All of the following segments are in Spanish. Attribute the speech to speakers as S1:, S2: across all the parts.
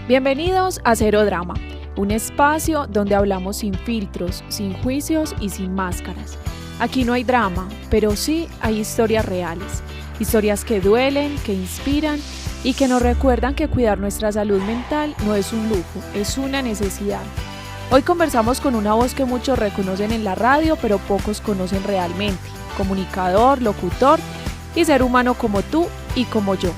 S1: Bienvenidos a Cero Drama, un espacio donde hablamos sin filtros, sin juicios y sin máscaras. Aquí no hay drama, pero sí hay historias reales, historias que duelen, que inspiran y que nos recuerdan que cuidar nuestra salud mental no es un lujo, es una necesidad. Hoy conversamos con una voz que muchos reconocen en la radio, pero pocos conocen realmente, comunicador, locutor y ser humano como tú y como yo.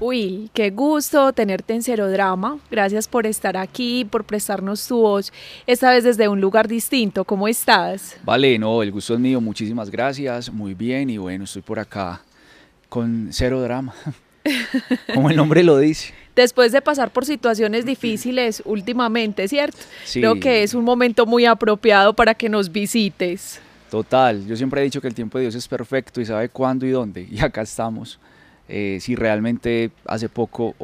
S1: Will, qué gusto tenerte en Cero Drama. Gracias por estar aquí, por prestarnos tu voz, esta vez desde un lugar distinto. ¿Cómo estás?
S2: Vale, no, el gusto es mío, muchísimas gracias, muy bien y bueno, estoy por acá con Cero Drama, como el nombre lo dice.
S1: Después de pasar por situaciones difíciles últimamente, ¿cierto?
S2: Sí,
S1: Creo que es un momento muy apropiado para que nos visites.
S2: total, yo siempre he dicho que el tiempo de Dios es perfecto y sabe cuándo y dónde, y acá estamos. Si realmente hace poco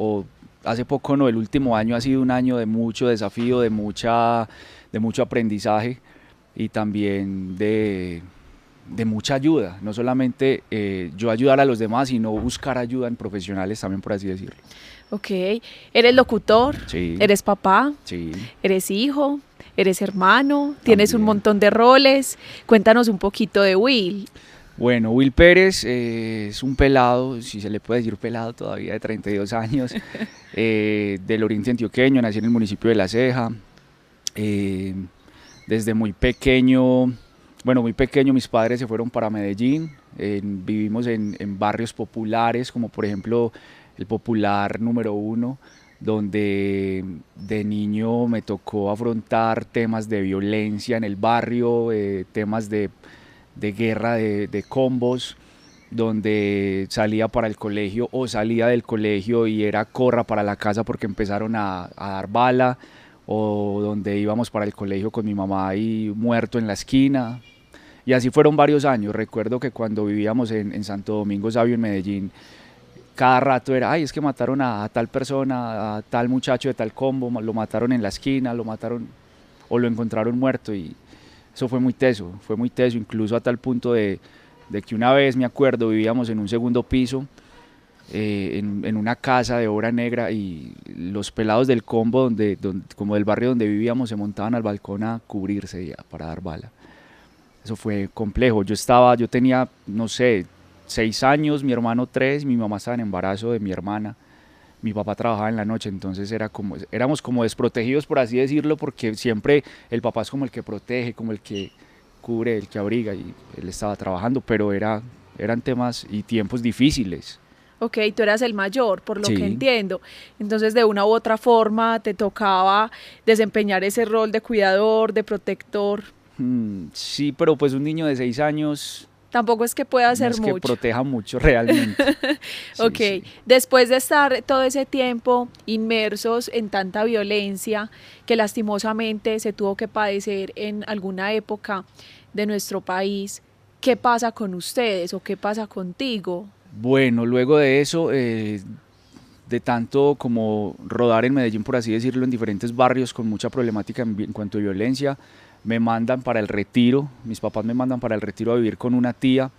S2: no, el último año ha sido un año de mucho desafío, de mucho aprendizaje y también de mucha ayuda, no solamente yo ayudar a los demás, sino buscar ayuda en profesionales también, por así decirlo.
S1: Ok, eres locutor,
S2: Sí,
S1: eres papá,
S2: sí,
S1: eres hijo, eres hermano, tienes un
S2: también.
S1: montón de roles. Cuéntanos un poquito de Will.
S2: Bueno, Will Pérez es un pelado, si se le puede decir pelado todavía, de 32 años, del oriente antioqueño, nací en el municipio de La Ceja. eh, Desde muy pequeño mis padres se fueron para Medellín, vivimos en barrios populares, como por ejemplo el Popular número 1, donde de niño me tocó afrontar temas de violencia en el barrio, temas de guerra de combos, donde salía para el colegio o salía del colegio y era corra para la casa porque empezaron a dar bala, o donde íbamos para el colegio con mi mamá y muerto en la esquina. Y así fueron varios años. Recuerdo que cuando vivíamos en Santo Domingo Sabio, en Medellín, cada rato era, ay, es que mataron a tal persona, a tal muchacho de tal combo, lo mataron en la esquina, lo mataron o lo encontraron muerto. Y eso fue muy teso, incluso a tal punto de que una vez, me acuerdo, vivíamos en un segundo piso, en una casa de obra negra, y los pelados del combo, como del barrio donde vivíamos, se montaban al balcón a cubrirse ya, para dar bala. Eso fue complejo. Yo tenía, no sé, 6 años, mi hermano 3, mi mamá estaba en embarazo de mi hermana, mi papá trabajaba en la noche, entonces éramos como desprotegidos, por así decirlo, porque siempre el papá es como el que protege, como el que cubre, el que abriga, y él estaba trabajando, pero eran temas y tiempos difíciles.
S1: Ok, tú eras el mayor, por lo que
S2: Sí,
S1: entiendo. Entonces, de una u otra forma, te tocaba desempeñar ese rol de cuidador, de protector.
S2: sí, pero pues un niño de 6 años
S1: Tampoco es que pueda
S2: no
S1: hacer
S2: es que
S1: mucho.
S2: proteja mucho realmente. Sí,
S1: Ok,
S2: sí.
S1: después de estar todo ese tiempo inmersos en tanta violencia que lastimosamente se tuvo que padecer en alguna época de nuestro país, ¿qué pasa con ustedes o qué pasa contigo?
S2: Bueno, luego de eso, de tanto como rodar en Medellín, por así decirlo, en diferentes barrios con mucha problemática en cuanto a violencia, me mandan para el Retiro, mis papás me mandan para el Retiro a vivir con una tía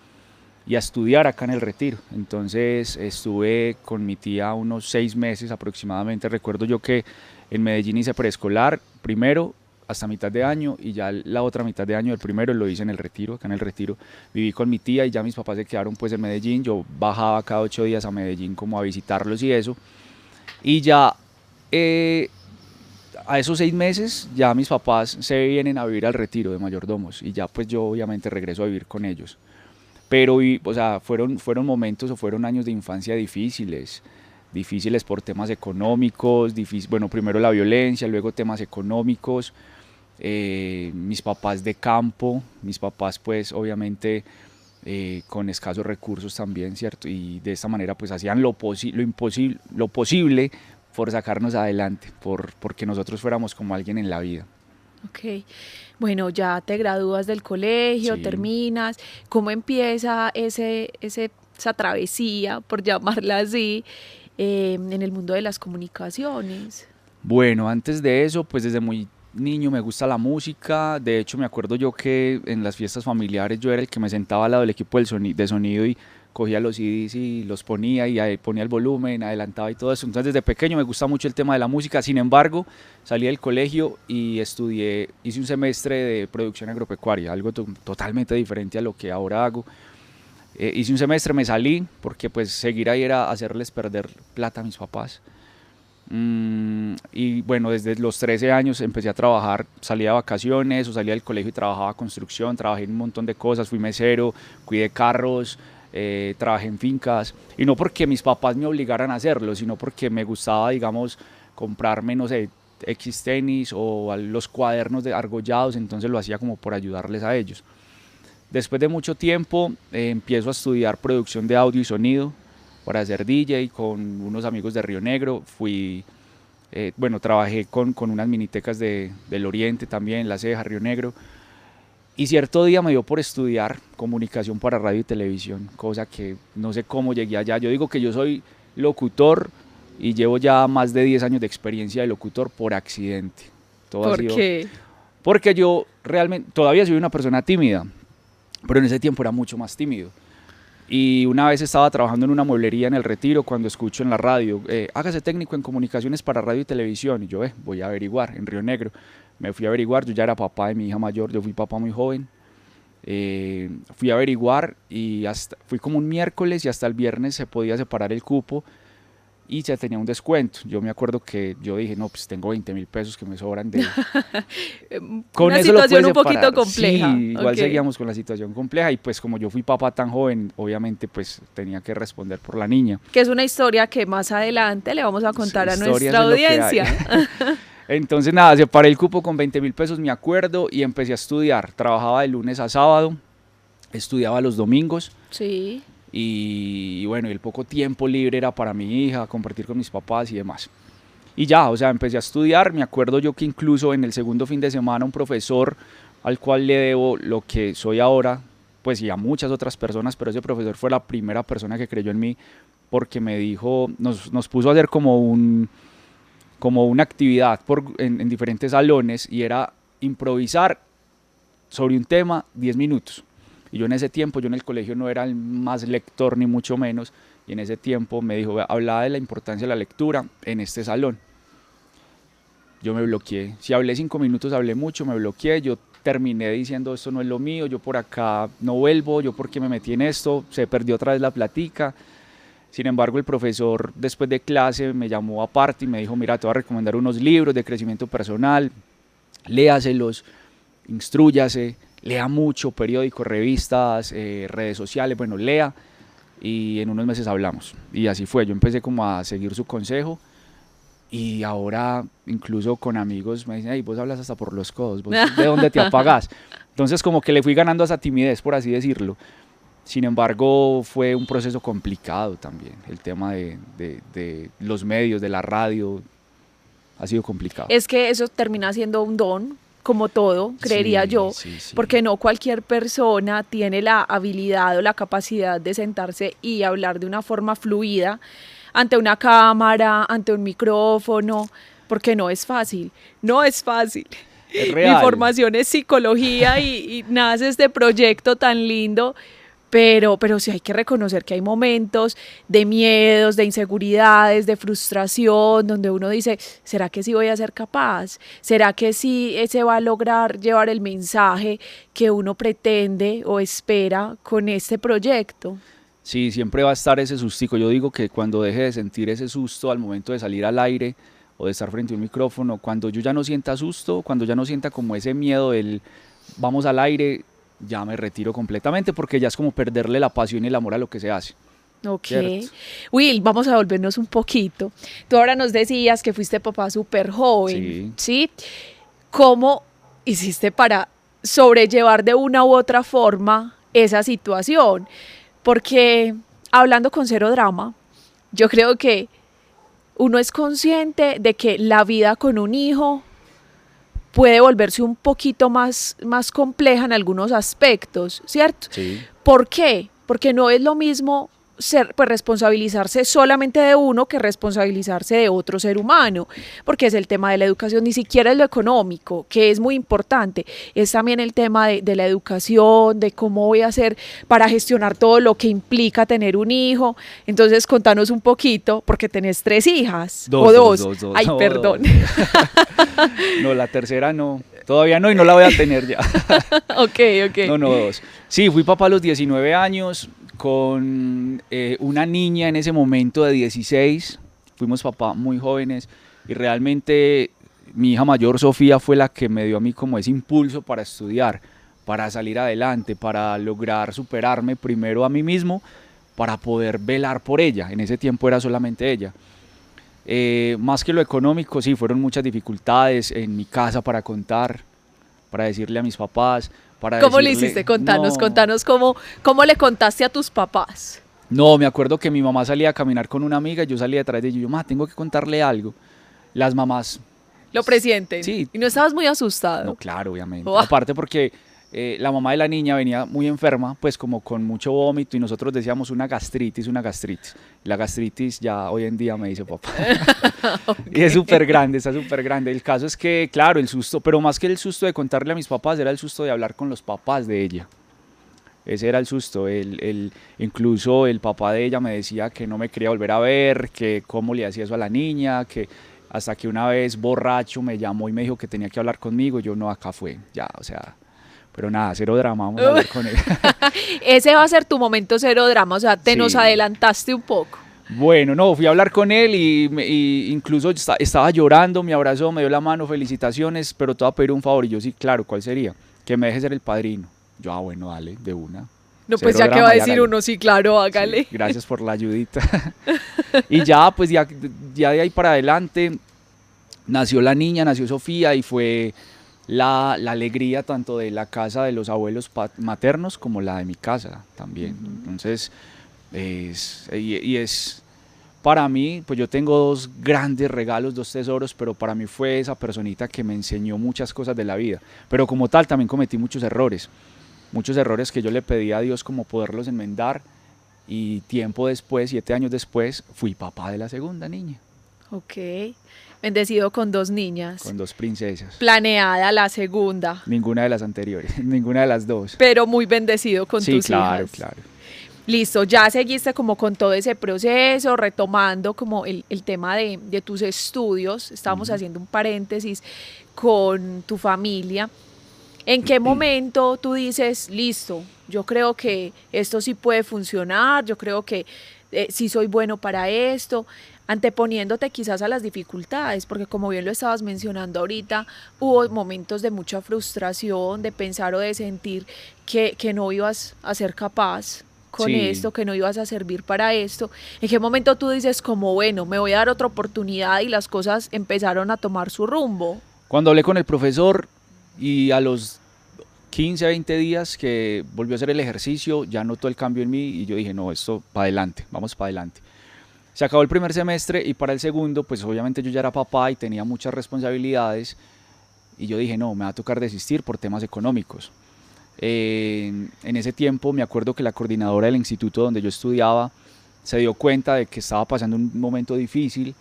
S2: y a estudiar acá en el Retiro. Entonces estuve con mi tía unos 6 meses aproximadamente. Recuerdo yo que en Medellín hice preescolar primero hasta mitad de año, y ya la otra mitad de año del primero lo hice en el Retiro, acá en el Retiro. Viví con mi tía y ya mis papás se quedaron pues en Medellín. Yo bajaba cada 8 días a Medellín como a visitarlos y eso. Y ya eh, a esos 6 meses ya mis papás se vienen a vivir al Retiro de mayordomos, y ya pues yo obviamente regreso a vivir con ellos. Pero, o sea, fueron momentos o fueron años de infancia difíciles, difíciles por temas económicos, bueno, primero la violencia, luego temas económicos, mis papás de campo, mis papás pues obviamente con escasos recursos también, ¿cierto? Y de esta manera pues hacían lo posible por sacarnos adelante, porque nosotros fuéramos como alguien en la vida.
S1: Ok, bueno, ya te gradúas del colegio,
S2: Sí.
S1: terminas. ¿Cómo empieza esa travesía, por llamarla así, en el mundo de las comunicaciones?
S2: Bueno, antes de eso, pues niño me gusta la música. De hecho, me acuerdo yo que en las fiestas familiares yo era el que me sentaba al lado del equipo de sonido y cogía los CDs y los ponía y ahí ponía el volumen, adelantaba y todo eso. Entonces desde pequeño me gusta mucho el tema de la música. Sin embargo, salí del colegio y hice un semestre de producción agropecuaria, algo totalmente diferente a lo que ahora hago. Hice un semestre, me salí porque pues seguir ahí era hacerles perder plata a mis papás. Y bueno, desde los 13 años empecé a trabajar, salía de vacaciones o salía del colegio y trabajaba construcción, trabajé en un montón de cosas, fui mesero, cuidé carros, trabajé en fincas, y no porque mis papás me obligaran a hacerlo, sino porque me gustaba, digamos, comprarme, no sé, X tenis o los cuadernos de argollados, entonces lo hacía como por ayudarles a ellos. Después de mucho tiempo empiezo a estudiar producción de audio y sonido para ser DJ con unos amigos de Río Negro. Trabajé con unas minitecas del Oriente también, La Ceja, Río Negro. Y cierto día me dio por estudiar comunicación para radio y televisión, cosa que no sé cómo llegué allá. Yo digo que yo soy locutor y llevo ya más de 10 años de experiencia de locutor por accidente.
S1: ¿Por qué?
S2: Porque yo realmente todavía soy una persona tímida, pero en ese tiempo era mucho más tímido. Y una vez estaba trabajando en una mueblería en El Retiro cuando escucho en la radio, hágase técnico en comunicaciones para radio y televisión. Y yo, voy a averiguar, en Río Negro. Me fui a averiguar, yo ya era papá de mi hija mayor, yo fui papá muy joven. Fui a averiguar y fui como un miércoles y hasta el viernes se podía separar el cupo y se tenía un descuento. Yo me acuerdo que yo dije, no, pues tengo 20.000 pesos que me sobran de...
S1: Con una situación un poquito compleja.
S2: Sí, igual seguíamos con la situación compleja y pues como yo fui papá tan joven, obviamente pues tenía que responder por la niña.
S1: Que es una historia que más adelante le vamos a contar a nuestra audiencia.
S2: Entonces nada, separé el cupo con 20.000 pesos, me acuerdo, y empecé a estudiar. Trabajaba de lunes a sábado, estudiaba los domingos.
S1: Sí.
S2: Y bueno, el poco tiempo libre era para mi hija, compartir con mis papás y demás. Y ya, o sea, empecé a estudiar. Me acuerdo yo que incluso en el segundo fin de semana un profesor al cual le debo lo que soy ahora, pues y a muchas otras personas, pero ese profesor fue la primera persona que creyó en mí porque me dijo, nos puso a hacer como una actividad en diferentes salones y era improvisar sobre un tema 10 minutos. Y yo en ese tiempo, yo en el colegio no era el más lector ni mucho menos, y en ese tiempo me dijo, hablaba de la importancia de la lectura en este salón. Yo me bloqueé, si hablé 5 minutos hablé mucho, me bloqueé, yo terminé diciendo esto no es lo mío, yo por acá no vuelvo, yo por qué me metí en esto, se perdió otra vez la plática. Sin embargo, el profesor después de clase me llamó aparte y me dijo, mira, te voy a recomendar unos libros de crecimiento personal, léaselos, instrúyase, lea mucho, periódicos, revistas, redes sociales, bueno, lea, y en unos meses hablamos. Y así fue, yo empecé como a seguir su consejo y ahora incluso con amigos me dicen, hey, vos hablas hasta por los codos, ¿vos de dónde te apagás? Entonces como que le fui ganando esa timidez, por así decirlo. Sin embargo, fue un proceso complicado también. El tema de los medios, de la radio, ha sido complicado.
S1: Es que eso termina siendo un don, como todo, creería yo, porque no cualquier persona tiene la habilidad o la capacidad de sentarse y hablar de una forma fluida ante una cámara, ante un micrófono, porque no es fácil, no es fácil.
S2: Es real.
S1: Mi formación es psicología y nace este proyecto tan lindo. Pero sí hay que reconocer que hay momentos de miedos, de inseguridades, de frustración, donde uno dice, ¿será que sí voy a ser capaz? ¿Será que sí se va a lograr llevar el mensaje que uno pretende o espera con este proyecto?
S2: Sí, siempre va a estar ese sustico. Yo digo que cuando deje de sentir ese susto al momento de salir al aire o de estar frente a un micrófono, cuando yo ya no sienta susto, cuando ya no sienta como ese miedo del vamos al aire, ya me retiro completamente porque ya es como perderle la pasión y el amor a lo que se hace.
S1: Ok.
S2: ¿Cierto?
S1: Will, vamos a volvernos un poquito. Tú ahora nos decías que fuiste papá súper joven, ¿sí? ¿Cómo hiciste para sobrellevar de una u otra forma esa situación? Porque hablando con Cero Drama, yo creo que uno es consciente de que la vida con un hijo puede volverse un poquito más compleja en algunos aspectos, ¿cierto?
S2: Sí.
S1: ¿Por qué? Porque no es lo mismo pues responsabilizarse solamente de uno que responsabilizarse de otro ser humano, porque es el tema de la educación, ni siquiera es lo económico, que es muy importante, es también el tema de la educación, de cómo voy a hacer para gestionar todo lo que implica tener un hijo. Entonces contanos un poquito, porque tenés 3 hijas, o dos. Ay,
S2: no,
S1: perdón.
S2: No, la tercera no, todavía no, y no la voy a tener ya.
S1: Ok.
S2: No, 2. Sí, fui papá a los 19 años, con una niña en ese momento de 16, fuimos papá muy jóvenes, y realmente mi hija mayor, Sofía, fue la que me dio a mí como ese impulso para estudiar, para salir adelante, para lograr superarme primero a mí mismo, para poder velar por ella. En ese tiempo era solamente ella. Más que lo económico, sí, fueron muchas dificultades en mi casa para contar, para decirle a mis papás.
S1: ¿Cómo le hiciste? Contanos cómo le contaste a tus papás.
S2: No, me acuerdo que mi mamá salía a caminar con una amiga y yo salía detrás de ella y yo, ma, tengo que contarle algo. Las mamás...
S1: Lo presienten.
S2: Sí.
S1: ¿Y no estabas muy asustado?
S2: No, claro, obviamente.
S1: Oh.
S2: Aparte porque la mamá de la niña venía muy enferma, pues como con mucho vómito, y nosotros decíamos una gastritis. La gastritis ya hoy en día me dice papá. Okay. Y es súper grande, está súper grande. El caso es que, claro, el susto, pero más que el susto de contarle a mis papás, era el susto de hablar con los papás de ella. Ese era el susto. Incluso el papá de ella me decía que no me quería volver a ver, que cómo le hacía eso a la niña, que hasta que una vez borracho me llamó y me dijo que tenía que hablar conmigo. Yo, no, acá fue, ya, o sea... Pero nada, cero drama, vamos a hablar con él.
S1: Ese va a ser tu momento cero drama, o sea, nos adelantaste un poco.
S2: Bueno, no, fui a hablar con él y incluso estaba llorando, me abrazó, me dio la mano, felicitaciones, pero te voy a pedir un favor. Y yo, sí, claro, ¿cuál sería? Que me deje ser el padrino. Yo, bueno, dale, de una.
S1: No, pues ya que va a decir uno, sí, claro, hágale.
S2: Sí, gracias por la ayudita. Y ya, pues ya de ahí para adelante, nació la niña, nació Sofía, y fue... La alegría tanto de la casa de los abuelos maternos como la de mi casa también. Entonces, es para mí, pues yo tengo 2 grandes regalos, 2 tesoros, pero para mí fue esa personita que me enseñó muchas cosas de la vida. Pero como tal también cometí muchos errores que yo le pedí a Dios como poderlos enmendar, y tiempo después, 7 años después, fui papá de la segunda niña.
S1: Ok. Bendecido con 2 niñas.
S2: Con 2 princesas.
S1: Planeada la segunda.
S2: Ninguna de las anteriores, ninguna de las 2.
S1: Pero muy bendecido con tus hijas.
S2: Sí, claro.
S1: Listo, ya seguiste como con todo ese proceso, retomando como el tema de tus estudios. Estábamos haciendo un paréntesis con tu familia. ¿En qué momento tú dices, listo, yo creo que esto sí puede funcionar, yo creo que sí soy bueno para esto? Anteponiéndote quizás a las dificultades, porque como bien lo estabas mencionando ahorita, hubo momentos de mucha frustración, de pensar o de sentir que no ibas a ser capaz con esto, que no ibas a servir para esto. ¿En qué momento tú dices como, bueno, me voy a dar otra oportunidad, y las cosas empezaron a tomar su rumbo?
S2: Cuando hablé con el profesor, y a los 15, 20 días que volvió a hacer el ejercicio, ya notó el cambio en mí, y yo dije, no, esto para adelante, vamos para adelante. Se acabó el primer semestre, y para el segundo, pues obviamente yo ya era papá y tenía muchas responsabilidades, y yo dije, no, me va a tocar desistir por temas económicos. En ese tiempo me acuerdo que la coordinadora del instituto donde yo estudiaba se dio cuenta de que estaba pasando un momento difícil,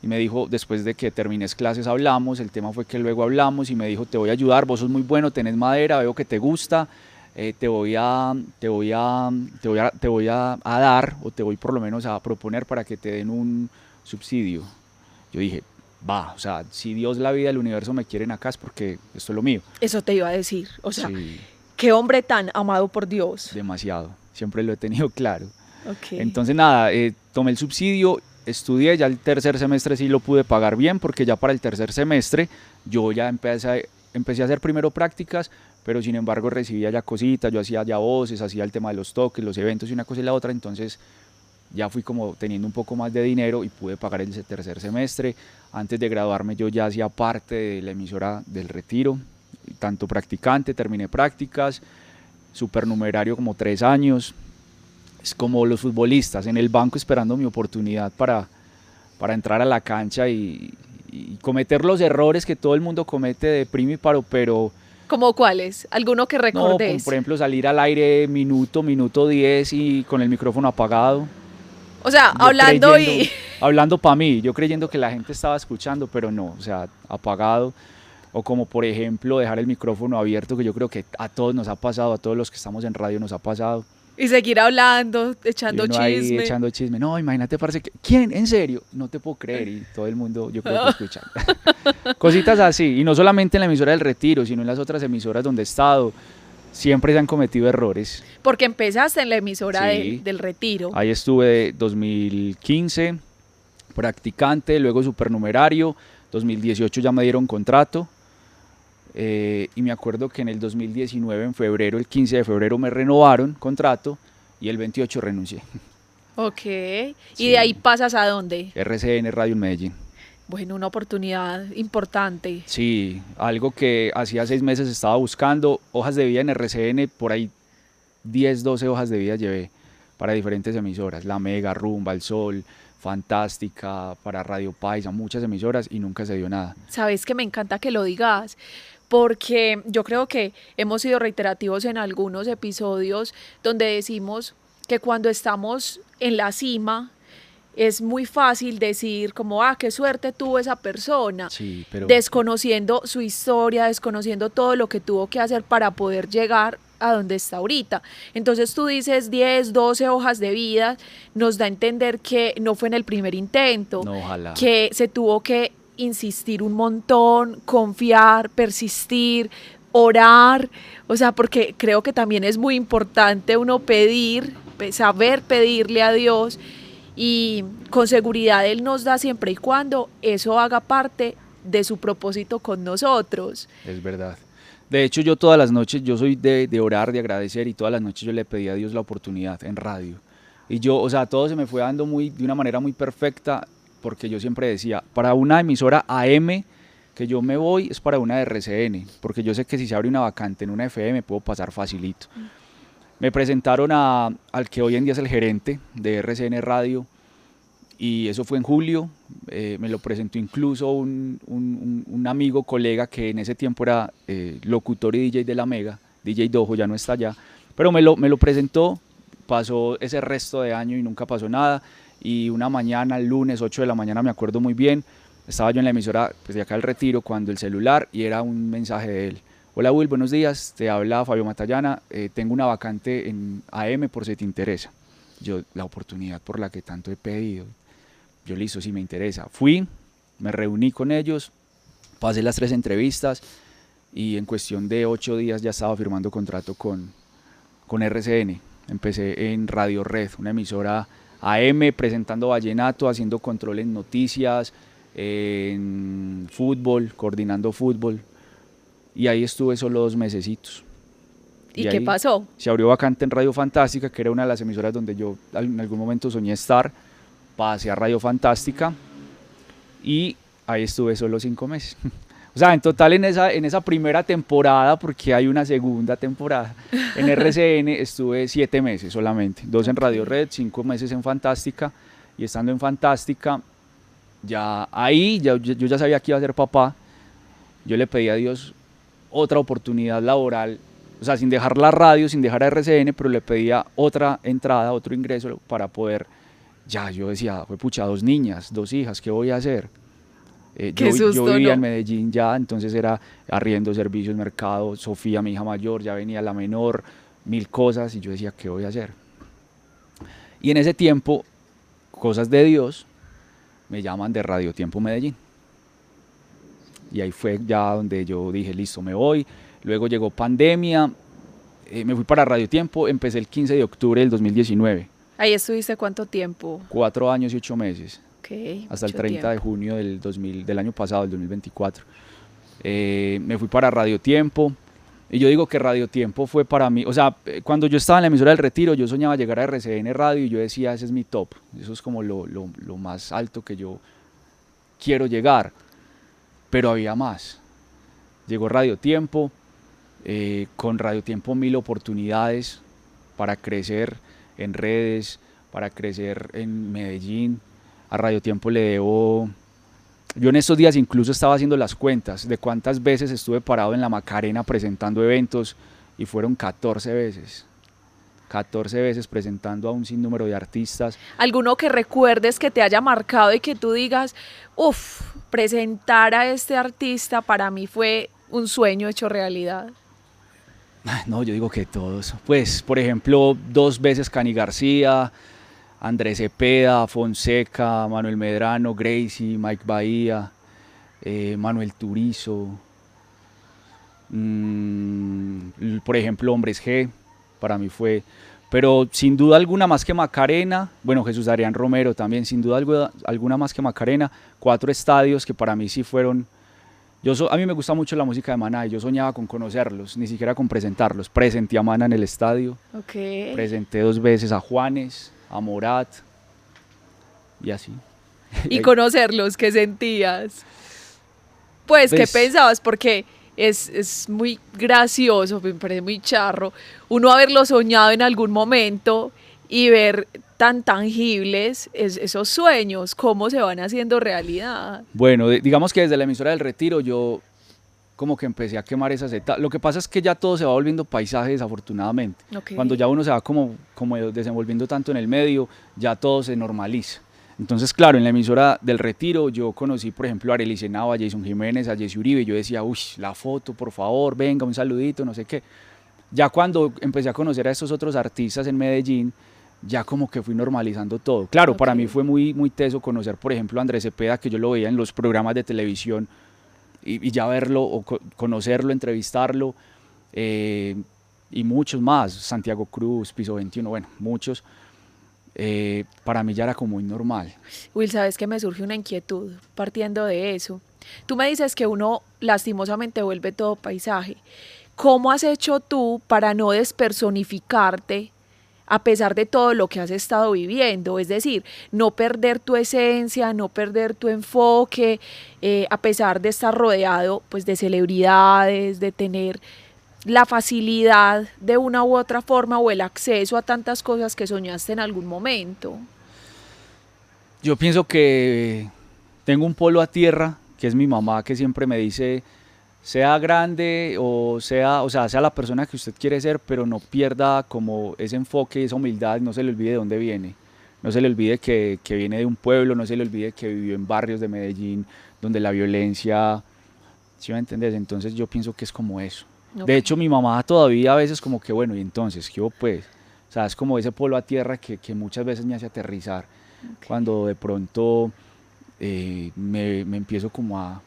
S2: y me dijo, después de que termines clases hablamos. El tema fue que luego hablamos, y me dijo, te voy a ayudar, vos sos muy bueno, tenés madera, veo que te gusta, te voy a dar, o te voy por lo menos a proponer para que te den un subsidio. Yo dije, va, o sea, si Dios, la vida, el universo me quieren acá, es porque esto es lo mío.
S1: Eso te iba a decir, o sea, sí. Qué hombre tan amado por Dios.
S2: Demasiado, siempre lo he tenido claro.
S1: Okay.
S2: Entonces nada, tomé el subsidio, estudié, ya el tercer semestre sí lo pude pagar bien, porque ya para el tercer semestre yo ya empecé a hacer primero prácticas, pero sin embargo recibía ya cositas, yo hacía ya voces, hacía el tema de los toques, los eventos y una cosa y la otra. Entonces ya fui como teniendo un poco más de dinero y pude pagar el tercer semestre. Antes de graduarme yo ya hacía parte de la emisora del Retiro, tanto practicante, terminé prácticas, supernumerario como 3 años. Es como los futbolistas, en el banco esperando mi oportunidad para entrar a la cancha y cometer los errores que todo el mundo comete de primo y paro, pero...
S1: ¿Cómo cuáles? ¿Alguno que recordes?
S2: No, por ejemplo, salir al aire minuto 10 y con el micrófono apagado.
S1: O sea,
S2: hablando para mí, yo creyendo que la gente estaba escuchando, pero no, o sea, apagado. O como por ejemplo dejar el micrófono abierto, que yo creo que a todos nos ha pasado, a todos los que estamos en radio nos ha pasado.
S1: Y seguir hablando, echando
S2: y uno ahí
S1: chisme.
S2: echando chisme. No, imagínate, parce, ¿quién? ¿En serio? No te puedo creer. Y todo el mundo, yo creo que escucha. Cositas así. Y no solamente en la emisora del Retiro, sino en las otras emisoras donde he estado. Siempre se han cometido errores.
S1: Porque empezaste en la emisora del Retiro.
S2: Ahí estuve 2015, practicante, luego supernumerario. 2018 ya me dieron contrato. Y me acuerdo que en el 2019, en febrero, el 15 de febrero me renovaron contrato y el 28 renuncié.
S1: Ok, ¿y de ahí pasas a dónde?
S2: RCN Radio en Medellín.
S1: Bueno, una oportunidad importante.
S2: Sí, algo que hacía 6 meses estaba buscando, hojas de vida en RCN, por ahí 10, 12 hojas de vida llevé para diferentes emisoras, La Mega, Rumba, El Sol, Fantástica, para Radio Paisa, muchas emisoras y nunca se dio nada.
S1: Sabes que me encanta que lo digas, porque yo creo que hemos sido reiterativos en algunos episodios donde decimos que cuando estamos en la cima es muy fácil decir como, qué suerte tuvo esa persona,
S2: sí, pero
S1: desconociendo su historia, desconociendo todo lo que tuvo que hacer para poder llegar a donde está ahorita. Entonces tú dices 10, 12 hojas de vida, nos da a entender que no fue en el primer intento,
S2: no, ojalá.
S1: Que se tuvo que insistir un montón, confiar, persistir, orar, o sea, porque creo que también es muy importante uno pedir, saber pedirle a Dios, y con seguridad Él nos da siempre y cuando eso haga parte de su propósito con nosotros.
S2: Es verdad. De hecho, yo todas las noches, yo soy de orar, de agradecer, y todas las noches yo le pedí a Dios la oportunidad en radio. Y yo, o sea, todo se me fue dando de una manera muy perfecta, porque yo siempre decía, para una emisora AM que yo me voy es para una de RCN, porque yo sé que si se abre una vacante en una FM puedo pasar facilito. Me presentaron al que hoy en día es el gerente de RCN Radio, y eso fue en julio. Me lo presentó incluso un amigo, colega, que en ese tiempo era locutor y DJ de La Mega, DJ Dojo, ya no está allá, pero me lo presentó. Pasó ese resto de año y nunca pasó nada, y una mañana, el lunes 8 de la mañana, me acuerdo muy bien, estaba yo en la emisora pues, de acá del Retiro, cuando el celular, y era un mensaje de él: hola Will, buenos días, te habla Fabio Matallana, tengo una vacante en AM por si te interesa. Yo, la oportunidad por la que tanto he pedido, yo listo, sí me interesa. Fui, me reuní con ellos, pasé las 3 entrevistas, y en cuestión de 8 días ya estaba firmando contrato con RCN. Empecé en Radio Red, una emisora AM, presentando vallenato, haciendo control en noticias, en fútbol, coordinando fútbol, y ahí estuve solo 2 mesecitos.
S1: ¿Y qué pasó?
S2: Se abrió vacante en Radio Fantástica, que era una de las emisoras donde yo en algún momento soñé estar. Pasé a Radio Fantástica y ahí estuve solo 5 meses. O sea, en total en esa primera temporada, porque hay una segunda temporada, en RCN estuve 7 meses solamente, 2 en Radio Red, 5 meses en Fantástica, y estando en Fantástica, yo ya sabía que iba a ser papá. Yo le pedí a Dios otra oportunidad laboral, o sea, sin dejar la radio, sin dejar a RCN, pero le pedía otra entrada, otro ingreso para poder, yo decía, fue pucha, 2 niñas, 2 hijas, ¿qué voy a hacer? Yo vivía en Medellín ya, entonces era arriendo, servicios, mercado, Sofía, mi hija mayor, ya venía la menor, 1000 cosas, y yo decía, ¿qué voy a hacer? Y en ese tiempo, cosas de Dios, me llaman de Radio Tiempo Medellín. Y ahí fue ya donde yo dije, listo, me voy. Luego llegó pandemia, me fui para Radio Tiempo, empecé el 15 de octubre del 2019.
S1: ¿Ahí estuviste cuánto tiempo?
S2: 4 años y 8 meses.
S1: Okay,
S2: hasta el 30 de junio del año pasado, del 2024. Me fui para Radio Tiempo, y yo digo que Radio Tiempo fue para mí, o sea, cuando yo estaba en la emisora del Retiro, yo soñaba llegar a RCN Radio, y yo decía, ese es mi top, eso es como lo más alto que yo quiero llegar, pero había más. Llegó Radio Tiempo, con Radio Tiempo 1000 oportunidades para crecer en redes, para crecer en Medellín. A Radio Tiempo le debo, yo en estos días incluso estaba haciendo las cuentas de cuántas veces estuve parado en la Macarena presentando eventos, y fueron 14 veces. 14 veces presentando a un sinnúmero de artistas.
S1: ¿Alguno que recuerdes que te haya marcado y que tú digas, uff, presentar a este artista para mí fue un sueño hecho realidad?
S2: No, yo digo que todos. Pues, por ejemplo, 2 veces Cani García, Andrés Cepeda, Fonseca, Manuel Medrano, Gracie, Mike Bahía, Manuel Turizo, por ejemplo, Hombres G, para mí fue, pero sin duda alguna más que Macarena, bueno, Jesús Adrián Romero también, sin duda alguna más que Macarena, 4 estadios que para mí sí fueron. A mí me gusta mucho la música de Maná y yo soñaba con conocerlos, ni siquiera con presentarlos. Presenté a Maná en el estadio, presenté 2 veces a Juanes, a Morat y así.
S1: Y conocerlos, ¿qué sentías? Pues, ¿qué pensabas? Porque es muy gracioso, me parece muy charro, uno haberlo soñado en algún momento y ver tan tangibles esos sueños, cómo se van haciendo realidad.
S2: Bueno, digamos que desde la emisora del Retiro yo como que empecé a quemar esas etapas. Lo que pasa es que ya todo se va volviendo paisaje, desafortunadamente. Cuando ya uno se va como desenvolviendo tanto en el medio, ya todo se normaliza. Entonces, claro, en la emisora del Retiro yo conocí, por ejemplo, a Arely Senao, a Jason Jiménez, a Jesse Uribe, y yo decía, uy, la foto, por favor, venga, un saludito, no sé qué. Ya cuando empecé a conocer a estos otros artistas en Medellín, ya como que fui normalizando todo. Claro, para mí fue muy, muy teso conocer, por ejemplo, a Andrés Cepeda, que yo lo veía en los programas de televisión, y ya verlo, o conocerlo, entrevistarlo, y muchos más, Santiago Cruz, Piso 21, bueno, muchos. Para mí ya era como muy normal.
S1: Will, sabes que me surge una inquietud partiendo de eso. Tú me dices que uno lastimosamente vuelve todo paisaje. ¿Cómo has hecho tú para no despersonificarte a pesar de todo lo que has estado viviendo? Es decir, no perder tu esencia, no perder tu enfoque, a pesar de estar rodeado pues, de celebridades, de tener la facilidad de una u otra forma o el acceso a tantas cosas que soñaste en algún momento.
S2: Yo pienso que tengo un polo a tierra, que es mi mamá, que siempre me dice, sea grande o sea la persona que usted quiere ser, pero no pierda como ese enfoque y esa humildad, no se le olvide de dónde viene. No se le olvide que viene de un pueblo, no se le olvide que vivió en barrios de Medellín donde la violencia, ¿sí me entiendes? Entonces yo pienso que es como eso. De hecho, mi mamá todavía a veces como que, bueno, y entonces, ¿qué hubo pues? O sea, es como ese polo a tierra que muchas veces me hace aterrizar. Cuando de pronto me empiezo como a...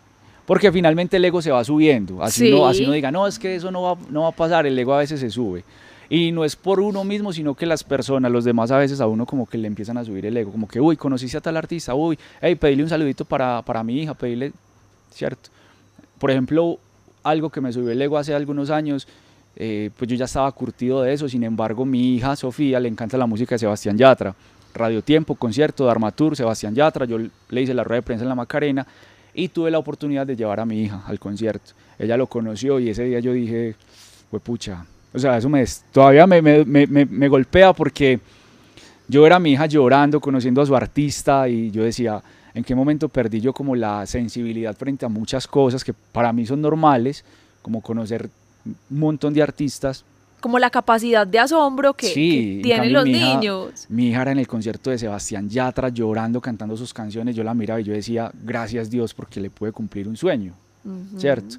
S2: Porque finalmente el ego se va subiendo. Así uno diga, no, es que eso no va a pasar, el ego a veces se sube. Y no es por uno mismo, sino que las personas, los demás a veces a uno como que le empiezan a subir el ego. Como que, uy, conociste a tal artista, uy, hey, pedile un saludito para mi hija, pedile, ¿cierto? Por ejemplo, algo que me subió el ego hace algunos años, pues yo ya estaba curtido de eso. Sin embargo, mi hija Sofía le encanta la música de Sebastián Yatra, Radio Tiempo, concierto, Darmatur, Sebastián Yatra. Yo le hice la rueda de prensa en la Macarena y tuve la oportunidad de llevar a mi hija al concierto. Ella lo conoció y ese día yo dije, pues pucha, o sea, eso todavía me golpea porque yo era a mi hija llorando, conociendo a su artista, y yo decía, ¿en qué momento perdí yo como la sensibilidad frente a muchas cosas que para mí son normales, como conocer un montón de artistas?
S1: Como la capacidad de asombro que tienen los niños.
S2: Mi hija era en el concierto de Sebastián Yatra llorando, cantando sus canciones. Yo la miraba y yo decía, gracias Dios porque le pude cumplir un sueño, ¿cierto?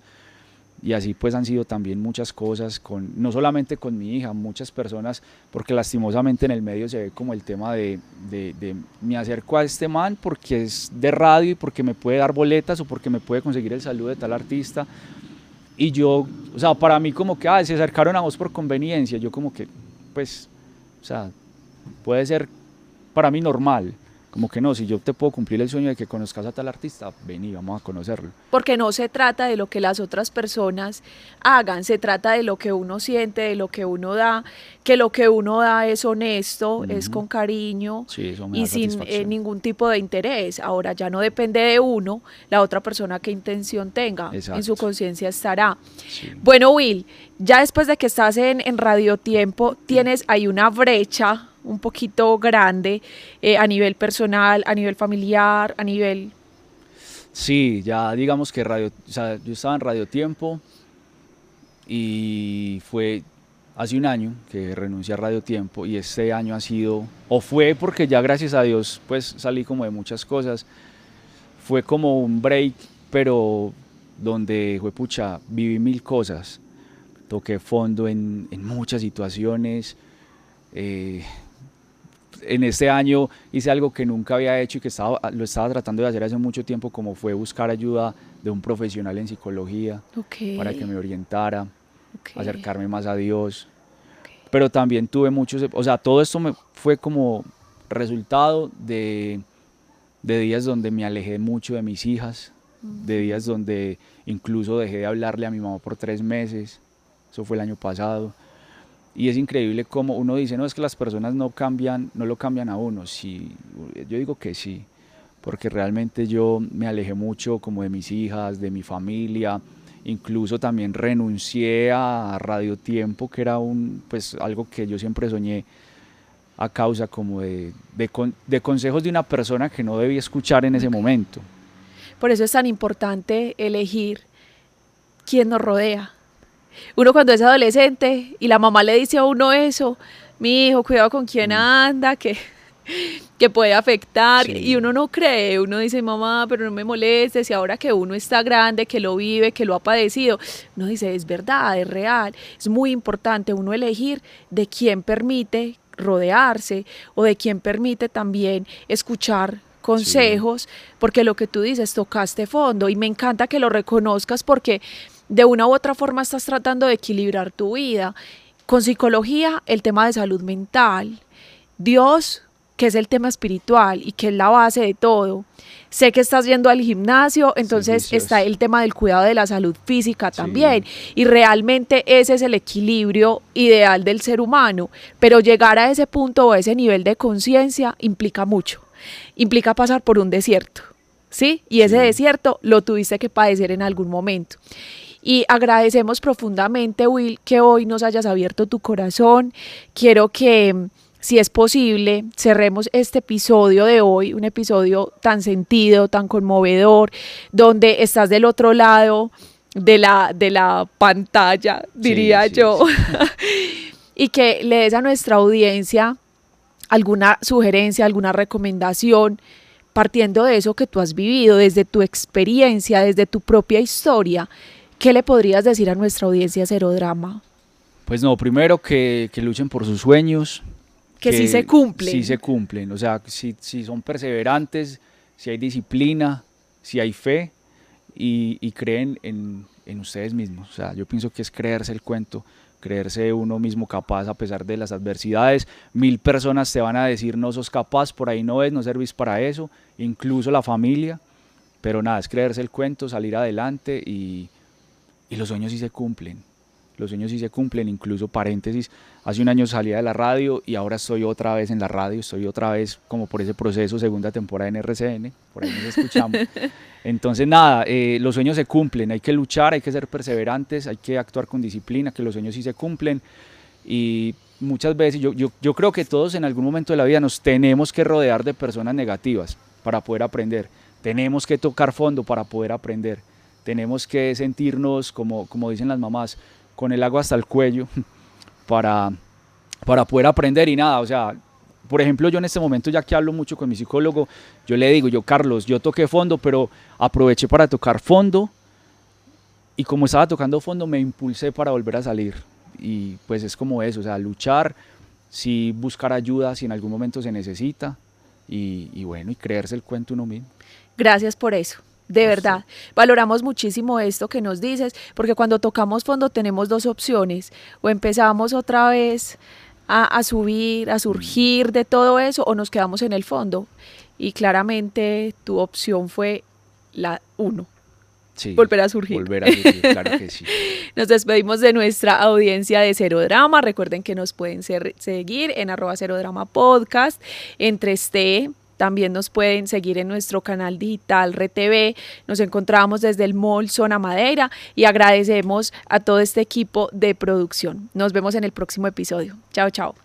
S2: Y así pues han sido también muchas cosas, no solamente con mi hija, muchas personas, porque lastimosamente en el medio se ve como el tema de me acerco a este man porque es de radio y porque me puede dar boletas o porque me puede conseguir el saludo de tal artista. Y yo, o sea, para mí como que, se acercaron a vos por conveniencia. Yo como que, pues, o sea, puede ser para mí normal. Como que no, si yo te puedo cumplir el sueño de que conozcas a tal artista, vení, vamos a conocerlo.
S1: Porque no se trata de lo que las otras personas hagan, se trata de lo que uno siente, de lo que uno da, que lo que uno da es honesto, es con cariño y sin ningún tipo de interés. Ahora ya no depende de uno, la otra persona qué intención tenga, en su conciencia estará. Sí. Bueno, Will, ya después de que estás en Radio Tiempo, tienes ahí una brecha un poquito grande a nivel personal, a nivel familiar, a nivel...
S2: Sí, ya digamos que yo estaba en Radio Tiempo y fue hace un año que renuncié a Radio Tiempo, y este año ha sido, o fue porque ya gracias a Dios pues salí como de muchas cosas, fue como un break, pero donde pucha, viví mil cosas, toqué fondo en muchas situaciones. En este año hice algo que nunca había hecho y que lo estaba tratando de hacer hace mucho tiempo, como fue buscar ayuda de un profesional en psicología para que me orientara, acercarme más a Dios. Pero también tuve muchos, o sea, todo esto fue como resultado de días donde me alejé mucho de mis hijas, de días donde incluso dejé de hablarle a mi mamá por 3 meses, eso fue el año pasado. Y es increíble como uno dice, no, es que las personas no lo cambian a uno. Sí, yo digo que sí, porque realmente yo me alejé mucho como de mis hijas, de mi familia, incluso también renuncié a Radio Tiempo, que era pues algo que yo siempre soñé, a causa como de consejos de una persona que no debía escuchar en ese momento.
S1: Por eso es tan importante elegir quién nos rodea. Uno cuando es adolescente y la mamá le dice a uno eso, mi hijo, cuidado con quién anda, que puede afectar, sí. Y uno no cree, uno dice, mamá, pero no me molestes, y ahora que uno está grande, que lo vive, que lo ha padecido, uno dice, es verdad, es real, es muy importante uno elegir de quién permite rodearse o de quién permite también escuchar consejos, sí. Porque lo que tú dices, tocaste fondo, y me encanta que lo reconozcas porque de una u otra forma estás tratando de equilibrar tu vida. Con psicología, el tema de salud mental, Dios, que es el tema espiritual y que es la base de todo. Sé que estás yendo al gimnasio, entonces sí, está el tema del cuidado de la salud física también, sí. Y realmente ese es el equilibrio ideal del ser humano, pero llegar a ese punto o a ese nivel de conciencia implica mucho, implica pasar por un desierto, ¿sí? Y ese desierto lo tuviste que padecer en algún momento. Y agradecemos profundamente, Will, que hoy nos hayas abierto tu corazón. Quiero que, si es posible, cerremos este episodio de hoy, un episodio tan sentido, tan conmovedor, donde estás del otro lado de la pantalla, diría yo, sí. Y que le des a nuestra audiencia alguna sugerencia, alguna recomendación, partiendo de eso que tú has vivido, desde tu experiencia, desde tu propia historia. ¿Qué le podrías decir a nuestra audiencia Cero Drama?
S2: Pues no, primero que luchen por sus sueños.
S1: Que sí se cumplen.
S2: Sí se cumplen, o sea, si son perseverantes, si hay disciplina, si hay fe y creen en ustedes mismos. O sea, yo pienso que es creerse el cuento, creerse uno mismo capaz a pesar de las adversidades. 1000 personas te van a decir no sos capaz, por ahí no ves, no servís para eso, incluso la familia. Pero nada, es creerse el cuento, salir adelante y los sueños sí se cumplen. Los sueños sí se cumplen, incluso paréntesis, hace un año salía de la radio y ahora estoy otra vez en la radio, estoy otra vez como por ese proceso, segunda temporada en RCN, por ahí nos escuchamos. Entonces nada, los sueños se cumplen, hay que luchar, hay que ser perseverantes, hay que actuar con disciplina, que los sueños sí se cumplen. Y muchas veces yo creo que todos en algún momento de la vida nos tenemos que rodear de personas negativas para poder aprender, tenemos que tocar fondo para poder aprender, tenemos que sentirnos, como dicen las mamás, con el agua hasta el cuello para poder aprender. Y nada, o sea, por ejemplo, yo en este momento, ya que hablo mucho con mi psicólogo, yo le digo, Carlos, yo toqué fondo, pero aproveché para tocar fondo y como estaba tocando fondo me impulsé para volver a salir. Y pues es como eso, o sea, luchar, sí, buscar ayuda si en algún momento se necesita y bueno, y creerse el cuento uno mismo.
S1: Gracias por eso. De verdad, valoramos muchísimo esto que nos dices, porque cuando tocamos fondo tenemos 2 opciones, o empezamos otra vez a subir, a surgir de todo eso, o nos quedamos en el fondo, y claramente tu opción fue la 1, sí, volver a surgir,
S2: claro que sí.
S1: Nos despedimos de nuestra audiencia de Cero Drama, recuerden que nos pueden seguir en @cerodrama_podcast, también nos pueden seguir en nuestro canal digital RTV. Nos encontramos desde el Mall Zona Madeira y agradecemos a todo este equipo de producción. Nos vemos en el próximo episodio. Chao, chao.